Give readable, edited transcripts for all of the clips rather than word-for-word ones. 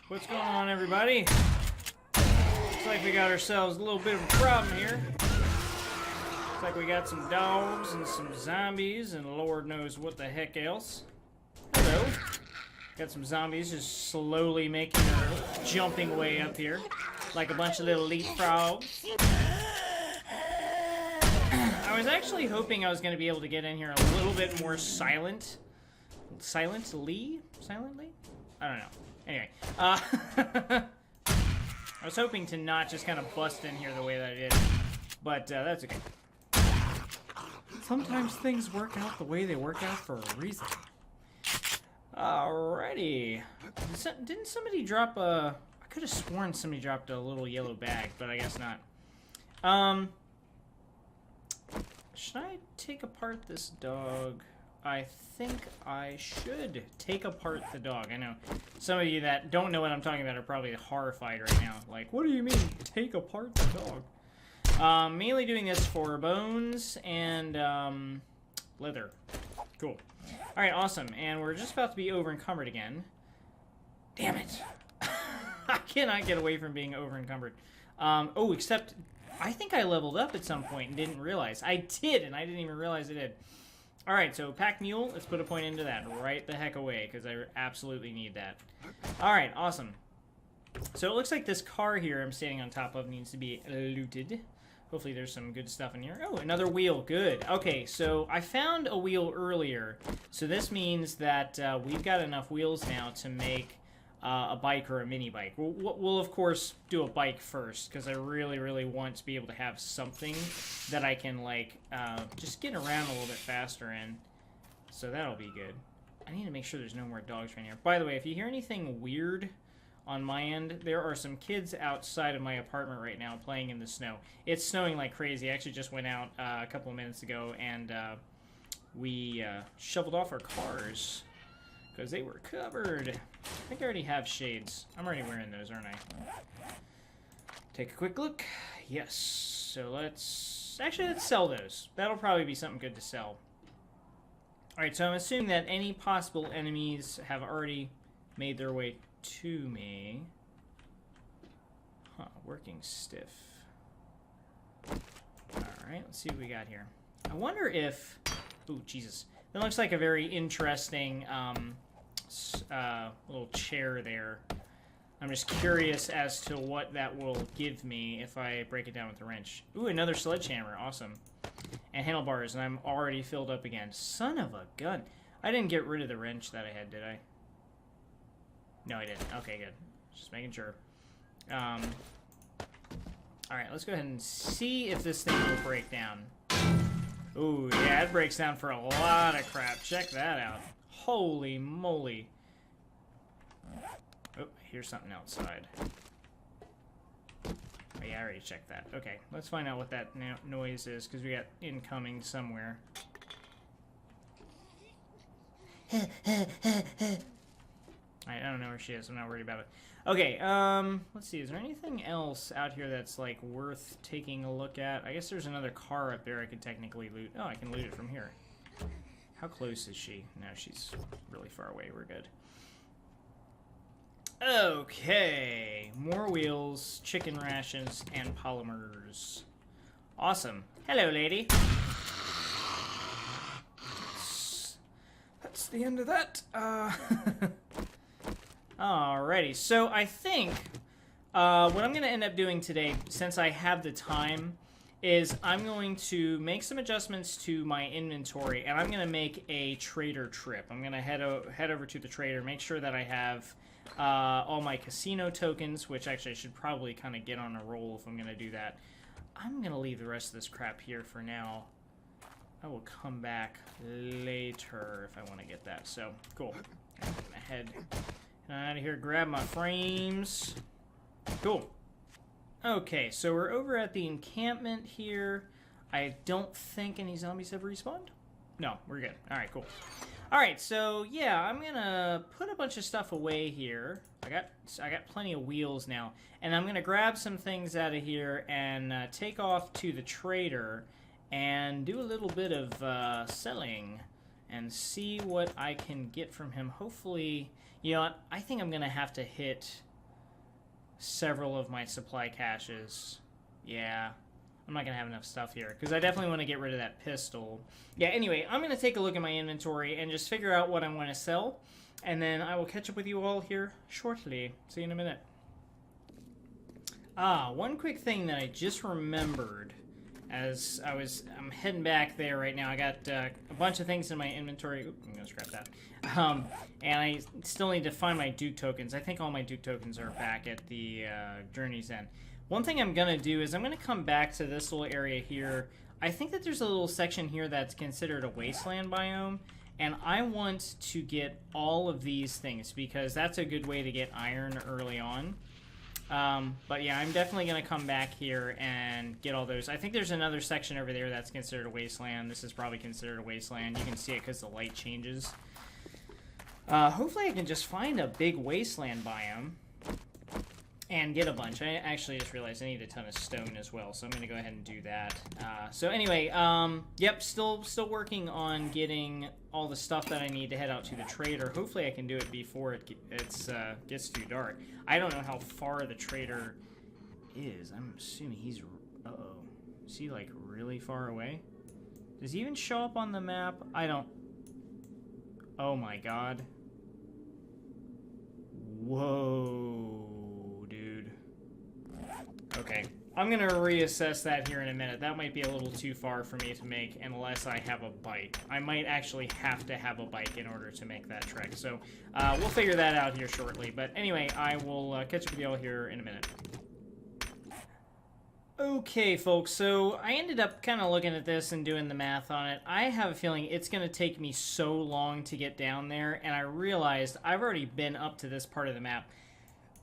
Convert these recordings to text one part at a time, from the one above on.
What's going on, everybody? Looks like we got ourselves a little bit of a problem here. Looks like we got some dogs and some zombies and Lord knows what the heck else. Hello. Got some zombies just slowly making their jumping way up here. Like a bunch of little leapfrogs. I was actually hoping I was going to be able to get in here a little bit more silently? Silently? I don't know. Anyway, I was hoping to not just kind of bust in here the way that I did, but that's okay. Sometimes things work out the way they work out for a reason. Alrighty. Didn't somebody drop a... I could have sworn somebody dropped a little yellow bag, but I guess not. Should I take apart this dog? I think I should take apart the dog. I know some of you that don't know what I'm talking about are probably horrified right now. Like, what do you mean, take apart the dog? Mainly doing this for bones and leather. Cool. Alright, awesome. And we're just about to be over encumbered again. Damn it. I cannot get away from being over encumbered. Oh, except I think I leveled up at some point and didn't realize. I did, and I didn't even realize I did. Alright, so pack mule, let's put a point into that right the heck away, because I absolutely need that. Alright, awesome. So it looks like this car here I'm standing on top of needs to be looted. Hopefully there's some good stuff in here. Oh, another wheel, good. Okay, so I found a wheel earlier, so this means that we've got enough wheels now to make a bike or a mini bike. We'll of course do a bike first, because I really want to be able to have something that I can like just get around a little bit faster in. So that'll be good. I need to make sure there's no more dogs right here. By the way, if you hear anything weird on my end, there are some kids outside of my apartment right now playing in the snow. It's snowing like crazy. I actually just went out a couple of minutes ago and we shoveled off our cars because they were covered. I think I already have shades. I'm already wearing those, aren't I? Take a quick look. Yes. So let's sell those. That'll probably be something good to sell. Alright, so I'm assuming that any possible enemies have already made their way to me. Huh, working stiff. Alright, let's see what we got here. I wonder if... Ooh, Jesus. That looks like a very interesting little chair there. I'm just curious as to what that will give me if I break it down with a wrench. Ooh, another sledgehammer. Awesome. And handlebars, and I'm already filled up again. Son of a gun. I didn't get rid of the wrench that I had, did I? No, I didn't. Okay, good. Just making sure. Alright, let's go ahead and see if this thing will break down. Ooh, yeah, it breaks down for a lot of crap. Check that out. Holy moly. Oh, here's something outside. Oh, yeah, I already checked that. Okay, let's find out what that noise is, because we got incoming somewhere. I don't know where she is. I'm not worried about it. Okay, let's see. Is there anything else out here that's, like, worth taking a look at? I guess there's another car up there I could technically loot. Oh, I can loot it from here. How close is she? No, she's really far away. We're good. Okay. More wheels, chicken rations, and polymers. Awesome. Hello, lady. That's the end of that. Alrighty. So I think what I'm going to end up doing today, since I have the time, is I'm going to make some adjustments to my inventory, and I'm going to make a trader trip. I'm going to head over to the trader, make sure that I have all my casino tokens, which actually I should probably kind of get on a roll if I'm going to do that. I'm going to leave the rest of this crap here for now. I will come back later if I want to get that. So, cool. I'm going to head out of here, grab my frames. Cool. Okay, so we're over at the encampment here. I don't think any zombies have respawned. No, we're good. Alright, cool. Alright, so yeah, I'm gonna put a bunch of stuff away here. I got plenty of wheels now. And I'm gonna grab some things out of here and take off to the trader and do a little bit of selling and see what I can get from him. Hopefully, you know what, I think I'm gonna have to hit several of my supply caches. Yeah, I'm not gonna have enough stuff here, because I definitely want to get rid of that pistol. Yeah, anyway, I'm gonna take a look at my inventory and just figure out what I want to sell, and then I will catch up with you all here shortly. See you in a minute. One quick thing that I just remembered as I'm heading back there right now. I got a bunch of things in my inventory. Oop, I'm gonna scrap that. And I still need to find my Duke tokens. I think all my Duke tokens are back at the Journey's End. One thing I'm gonna do is I'm gonna come back to this little area here. I think that there's a little section here that's considered a wasteland biome, and I want to get all of these things because that's a good way to get iron early on. But yeah, I'm definitely going to come back here and get all those. I think there's another section over there that's considered a wasteland. This is probably considered a wasteland. You can see it because the light changes. Hopefully I can just find a big wasteland biome and get a bunch. I actually just realized I need a ton of stone as well, so I'm going to go ahead and do that. So anyway, yep, still working on getting all the stuff that I need to head out to the trader. Hopefully I can do it before it gets too dark. I don't know how far the trader is. I'm assuming he's... Uh-oh. Is he, like, really far away? Does he even show up on the map? I don't... Oh my god. Whoa, dude. Okay. I'm gonna reassess that here in a minute. That might be a little too far for me to make unless I have a bike. I might actually have to have a bike in order to make that trek. So we'll figure that out here shortly. But anyway, I will catch up with you all here in a minute. Okay, folks, so I ended up kind of looking at this and doing the math on it. I have a feeling it's going to take me so long to get down there, and I realized I've already been up to this part of the map.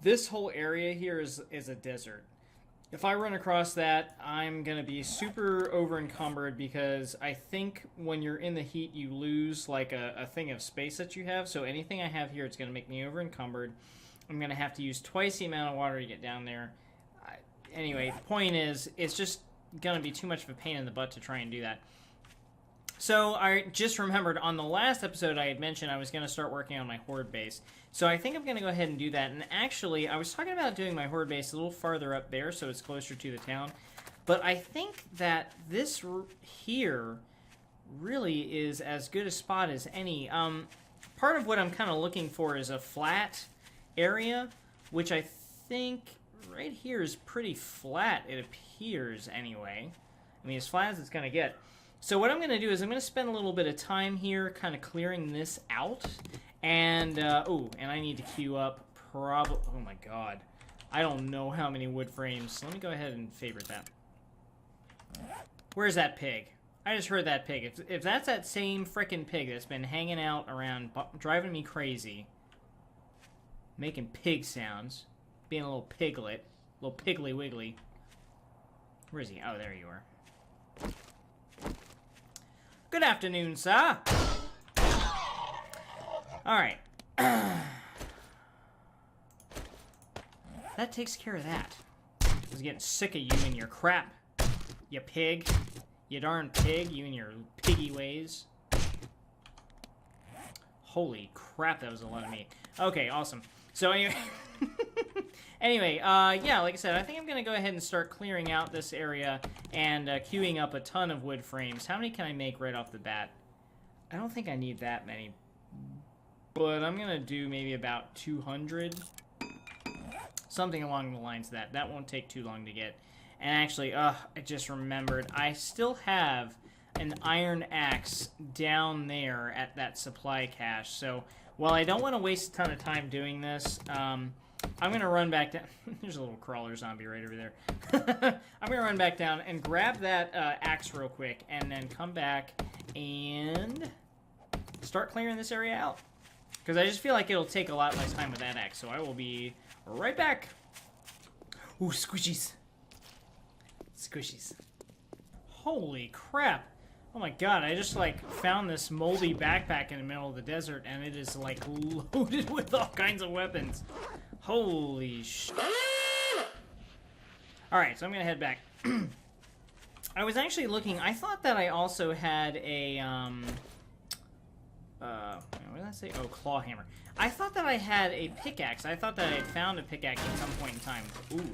This whole area here is a desert. If I run across that, I'm going to be super over-encumbered because I think when you're in the heat, you lose like a thing of space that you have. So anything I have here, it's going to make me over-encumbered. I'm going to have to use twice the amount of water to get down there. Anyway, the point is, it's just going to be too much of a pain in the butt to try and do that. So I just remembered on the last episode I had mentioned I was going to start working on my horde base. So I think I'm going to go ahead and do that. And actually, I was talking about doing my horde base a little farther up there so it's closer to the town. But I think that this here really is as good a spot as any. Part of what I'm kind of looking for is a flat area, which I think right here is pretty flat, it appears anyway. I mean, as flat as it's going to get. So what I'm going to do is I'm going to spend a little bit of time here kind of clearing this out. And, oh, and I need to queue up probably... Oh my god. I don't know how many wood frames. Let me go ahead and favorite that. Where's that pig? I just heard that pig. If that's that same frickin' pig that's been hanging out around, driving me crazy, making pig sounds, being a little piglet, little piggly wiggly. Where is he? Oh, there you are. Good afternoon, sir. Alright. That takes care of that. I was getting sick of you and your crap. You pig. You darn pig. You and your piggy ways. Holy crap, that was a lot of meat. Okay, awesome. So anyway... Anyway, yeah, like I said, I think I'm going to go ahead and start clearing out this area and queuing up a ton of wood frames. How many can I make right off the bat? I don't think I need that many, but I'm going to do maybe about 200. Something along the lines of that. That won't take too long to get. And actually, I just remembered, I still have an iron axe down there at that supply cache. So while I don't want to waste a ton of time doing this, I'm going to run back down. There's a little crawler zombie right over there. I'm going to run back down and grab that axe real quick and then come back and start clearing this area out. Because I just feel like it'll take a lot less time with that axe. So I will be right back. Ooh, squishies. Squishies. Holy crap. Oh my god, I just, like, found this moldy backpack in the middle of the desert, and it is, like, loaded with all kinds of weapons. Holy sh... Alright, so I'm gonna head back. I was actually looking, I thought that I also had a, where did that say? Oh, claw hammer. I thought that I had a pickaxe. I thought that I had found a pickaxe at some point in time. Ooh,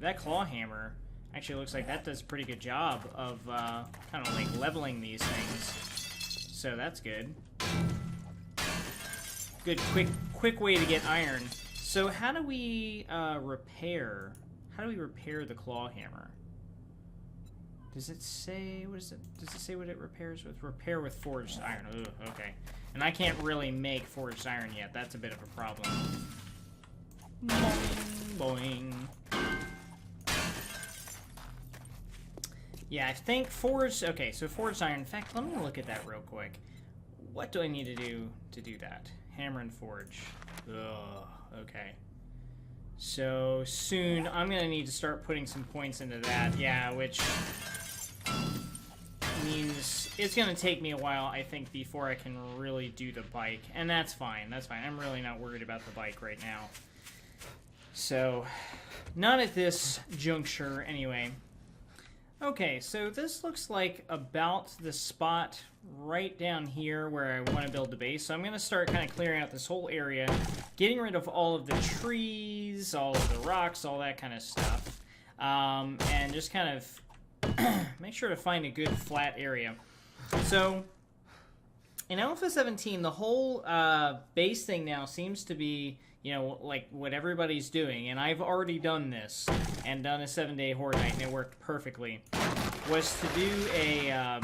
that claw hammer actually looks like that does a pretty good job of kind of like leveling these things. So that's good. Good, quick way to get iron. So how do we repair? How do we repair the claw hammer? Does it say, what is it? Does it say what it repairs with? Repair with forged iron. Ugh, okay. And I can't really make forged iron yet. That's a bit of a problem. Boing, boing. Yeah, I think forged, okay, so forged iron. In fact, let me look at that real quick. What do I need to do that? Hammer and forge. Ugh, okay. So soon, I'm gonna need to start putting some points into that. Yeah, which means it's gonna take me a while, I think, before I can really do the bike. And that's fine, that's fine. I'm really not worried about the bike right now. So, not at this juncture, anyway. Okay, so this looks like about the spot right down here where I want to build the base. So I'm going to start kind of clearing out this whole area, getting rid of all of the trees, all of the rocks, all that kind of stuff. And just kind of make sure to find a good flat area. So in Alpha 17, the whole base thing now seems to be, you know, like what everybody's doing, and I've already done this and done a 7-day horde night, and it worked perfectly, was to do a, I'm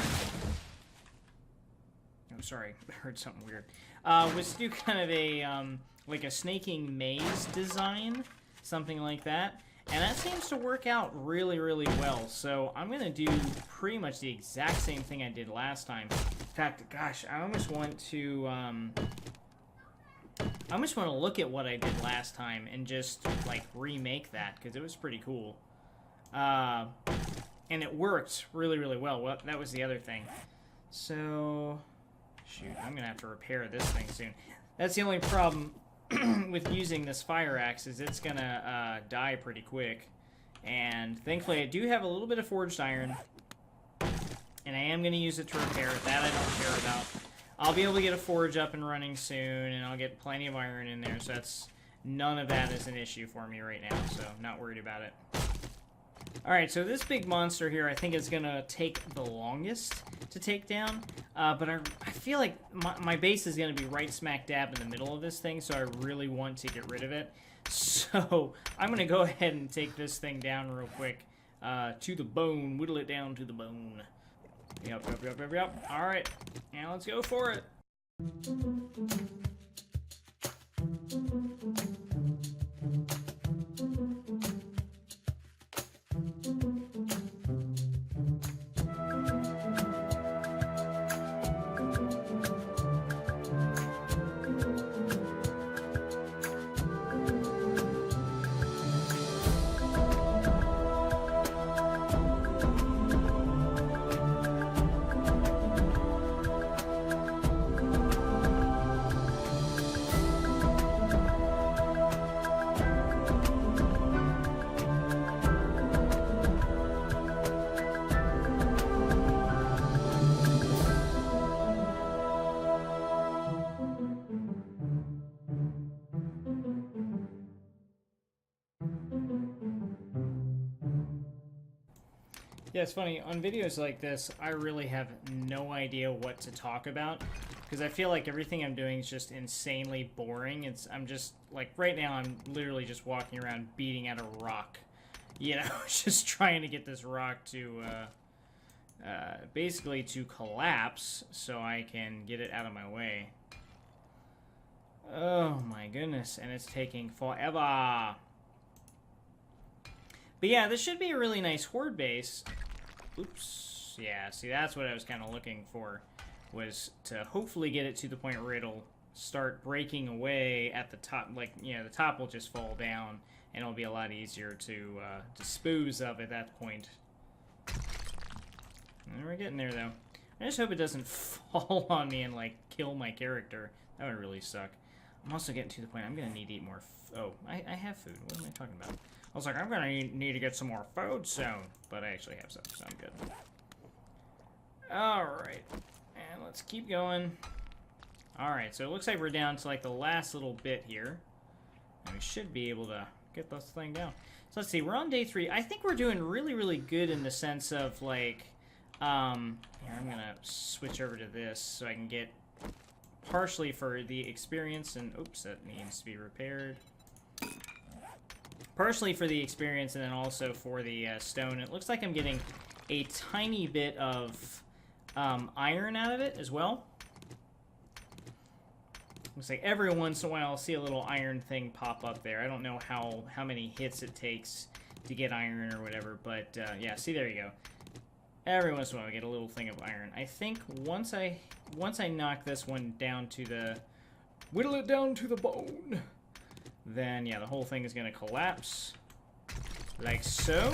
sorry, I heard something weird, was to do kind of a, like a snaking maze design, something like that, and that seems to work out really, really well, so I'm going to do pretty much the exact same thing I did last time. In fact, gosh, I almost want to, look at what I did last time and just, like, remake that, because it was pretty cool. And it worked really, really well. Well, that was the other thing. So, shoot, I'm going to have to repair this thing soon. That's the only problem with using this fire axe, is it's going to die pretty quick. And thankfully, I do have a little bit of forged iron, and I am going to use it to repair it. That I don't care about. I'll be able to get a forge up and running soon, and I'll get plenty of iron in there, so that's, none of that is an issue for me right now, so I'm not worried about it. Alright, so this big monster here I think is going to take the longest to take down, but I feel like my base is going to be right smack dab in the middle of this thing, so I really want to get rid of it. So I'm going to go ahead and take this thing down real quick to the bone, whittle it down to the bone. Yep. Alright, now let's go for it. Yeah, it's funny, on videos like this, I really have no idea what to talk about, because I feel like everything I'm doing is just insanely boring. I'm just, like, right now I'm literally just walking around beating at a rock, you know, just trying to get this rock to, basically to collapse, so I can get it out of my way. Oh my goodness, and it's taking forever. But yeah, this should be a really nice horde base. Oops. Yeah, see, that's what I was kind of looking for, was to hopefully get it to the point where it'll start breaking away at the top. Like, you know, the top will just fall down, and it'll be a lot easier to dispose of at that point. And we're getting there, though. I just hope it doesn't fall on me and, like, kill my character. That would really suck. I'm also getting to the point I'm going to need to eat more I have food. What am I talking about? I was like, I'm going to need to get some more food soon. But I actually have some, so I'm good. Alright. And let's keep going. Alright, so it looks like we're down to, like, the last little bit here. And we should be able to get this thing down. So let's see, we're on day 3. I think we're doing really, really good in the sense of, like, here, I'm gonna switch over to this so I can get partially for the experience, and, oops, that needs to be repaired. Partially for the experience, and then also for the stone. It looks like I'm getting a tiny bit of iron out of it as well. Looks like every once in a while I'll see a little iron thing pop up there. I don't know how many hits it takes to get iron or whatever, but yeah, see, there you go. Every once in a while I get a little thing of iron. I think once I knock this one down to the... whittle it down to the bone, then, yeah, the whole thing is going to collapse. Like so.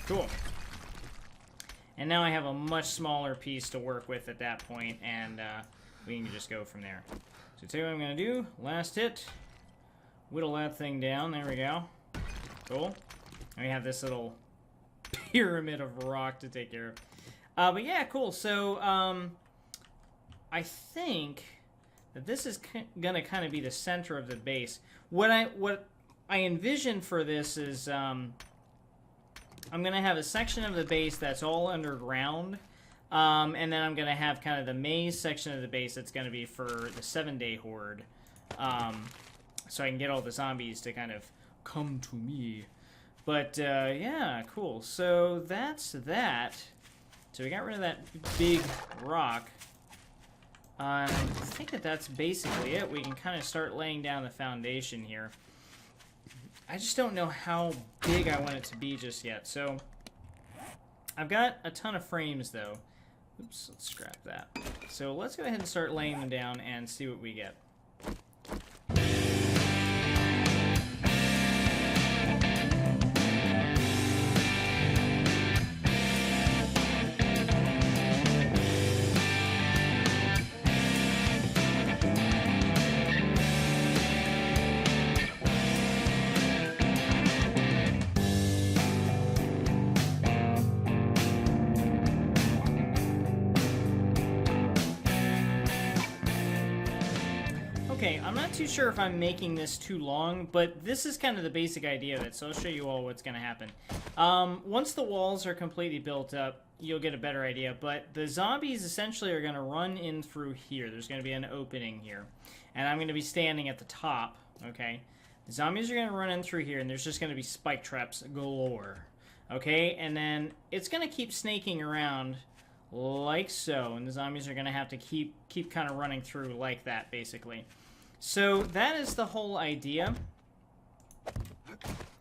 Cool. And now I have a much smaller piece to work with at that point, and we can just go from there. So tell you what I'm going to do. Last hit. Whittle that thing down. There we go. Cool. And we have this little pyramid of rock to take care of. But yeah, cool. So, I think that this is going to kind of be the center of the base. What I envision for this is I'm going to have a section of the base that's all underground, and then I'm going to have kind of the maze section of the base that's going to be for the 7-day horde, so I can get all the zombies to kind of come to me. But yeah, cool. So that's that. So we got rid of that big rock. I think that's basically it. We can kind of start laying down the foundation here. I just don't know how big I want it to be just yet. So I've got a ton of frames, though. Oops, let's scrap that. So let's go ahead and start laying them down and see what we get. Okay, I'm not too sure if I'm making this too long, but this is kind of the basic idea of it, so I'll show you all what's going to happen. Once the walls are completely built up, you'll get a better idea, but the zombies essentially are going to run in through here. There's going to be an opening here, and I'm going to be standing at the top, okay? The zombies are going to run in through here, and there's just going to be spike traps galore, okay? And then it's going to keep snaking around like so, and the zombies are going to have to keep kind of running through like that, basically. So that is the whole idea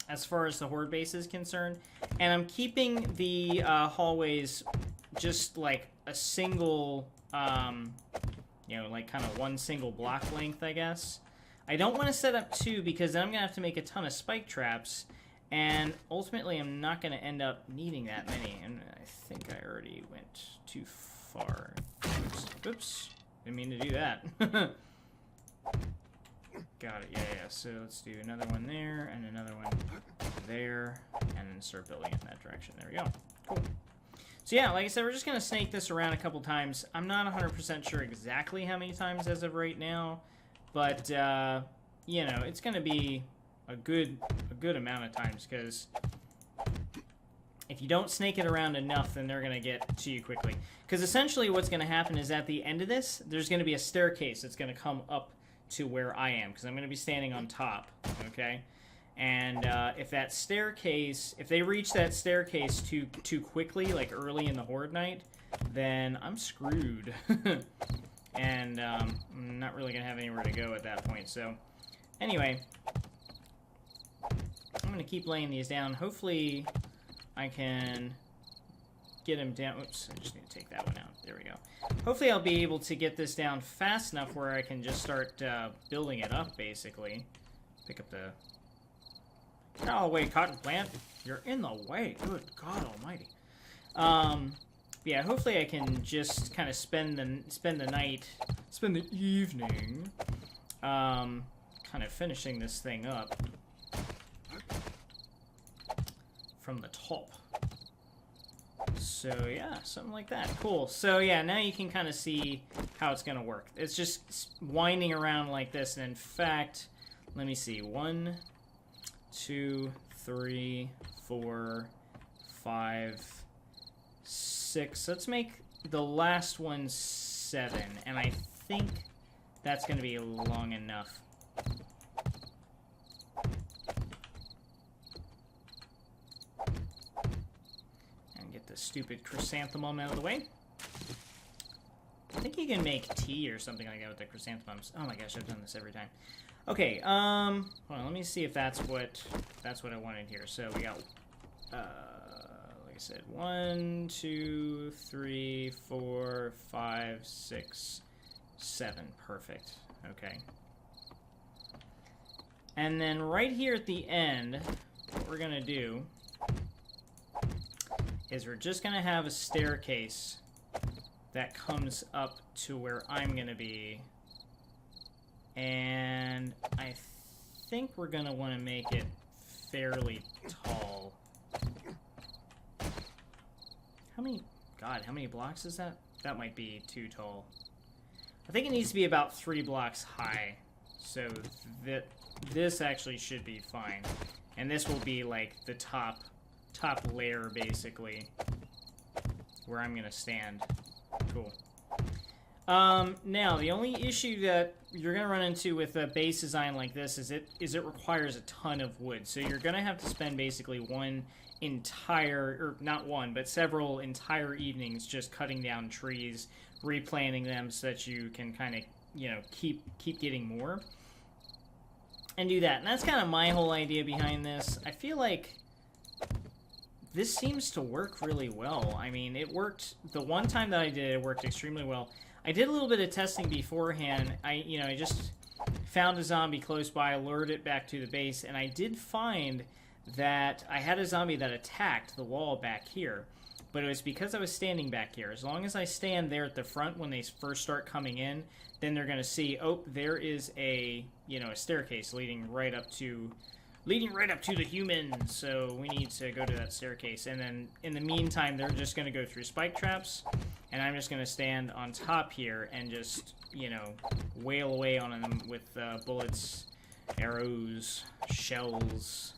as far as the horde base is concerned. And I'm keeping the hallways just like a single, you know, like kind of one single block length, I guess. I don't want to set up 2 because then I'm going to have to make a ton of spike traps. And ultimately, I'm not going to end up needing that many. And I think I already went too far. Oops. Oops. Didn't mean to do that. Got it. Yeah, yeah. So let's do another one there and another one there. And then start building in that direction. There we go. Cool. So yeah, like I said, we're just going to snake this around a couple times. I'm not 100% sure exactly how many times as of right now. But, you know, it's going to be a good amount of times, because if you don't snake it around enough, then they're going to get to you quickly. Because essentially what's going to happen is at the end of this, there's going to be a staircase that's going to come up to where I am, because I'm going to be standing on top, okay? And if that staircase, if they reach that staircase too quickly, like early in the horde night, then I'm screwed. And I'm not really going to have anywhere to go at that point. So anyway, I'm going to keep laying these down. Hopefully I can get them down. Oops, I just need to take that one out. There we go. Hopefully I'll be able to get this down fast enough where I can just start building it up, basically. Pick up the... Get out of the way, cotton plant. You're in the way. Good God almighty. Yeah, hopefully I can just kind of spend the evening, kind of finishing this thing up from the top. So yeah, something like that. Cool. So yeah, now you can kind of see how it's gonna work. It's just winding around like this, and in fact, let me see. 1, 2, 3, 4, 5, 6. Let's make the last one 7, and I think that's gonna be long enough. Stupid chrysanthemum out of the way. I think you can make tea or something like that with the chrysanthemums. Oh my gosh, I've done this every time. Okay, hold on, let me see if that's what I wanted here. So we got, like I said, 1, 2, 3, 4, 5, 6, 7. Perfect. Okay. And then right here at the end, what we're gonna do is we're just going to have a staircase that comes up to where I'm going to be. And I think we're going to want to make it fairly tall. How many blocks is that? That might be too tall. I think it needs to be about 3 blocks high. So this actually should be fine. And this will be like the top layer, basically, where I'm gonna stand. Cool. Now, the only issue that you're gonna run into with a base design like this is it requires a ton of wood. So you're gonna have to spend basically one entire, or not one, but several entire evenings just cutting down trees, replanting them so that you can kind of, you know, keep getting more, and do that. And that's kind of my whole idea behind this. I feel like this seems to work really well. I mean, it worked the one time that I did it, it worked extremely well. I did a little bit of testing beforehand. I just found a zombie close by, lured it back to the base, and I did find that I had a zombie that attacked the wall back here, but it was because I was standing back here. As long as I stand there at the front when they first start coming in, then they're going to see, oh, there is a, you know, a staircase leading right up to the humans, so we need to go to that staircase. And then, in the meantime, they're just going to go through spike traps, and I'm just going to stand on top here and just, you know, wail away on them with bullets, arrows, shells,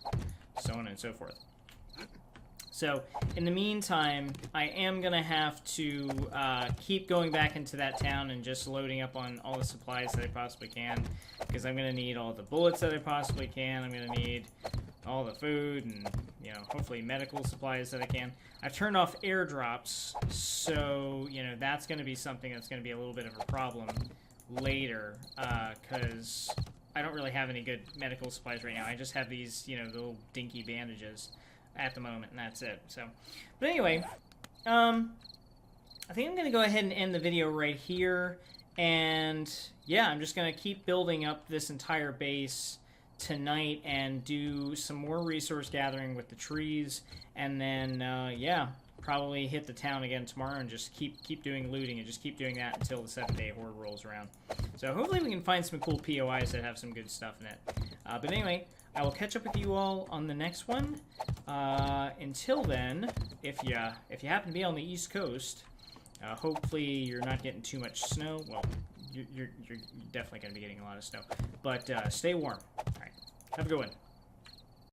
so on and so forth. So, in the meantime, I am going to have to keep going back into that town and just loading up on all the supplies that I possibly can, because I'm going to need all the bullets that I possibly can. I'm going to need all the food and, you know, hopefully medical supplies that I can. I've turned off airdrops, so, you know, that's going to be something that's going to be a little bit of a problem later, because I don't really have any good medical supplies right now. I just have these, you know, little dinky bandages at the moment, and that's it. So, but anyway, I think I'm going to go ahead and end the video right here, and yeah, I'm just going to keep building up this entire base tonight and do some more resource gathering with the trees, and then, yeah, probably hit the town again tomorrow and just keep doing looting and just keep doing that until the 7-day horde rolls around. So hopefully we can find some cool POIs that have some good stuff in it. But anyway, I will catch up with you all on the next one. Until then, if you happen to be on the East Coast, hopefully you're not getting too much snow. Well, you're definitely going to be getting a lot of snow. But stay warm. All right. Have a good one.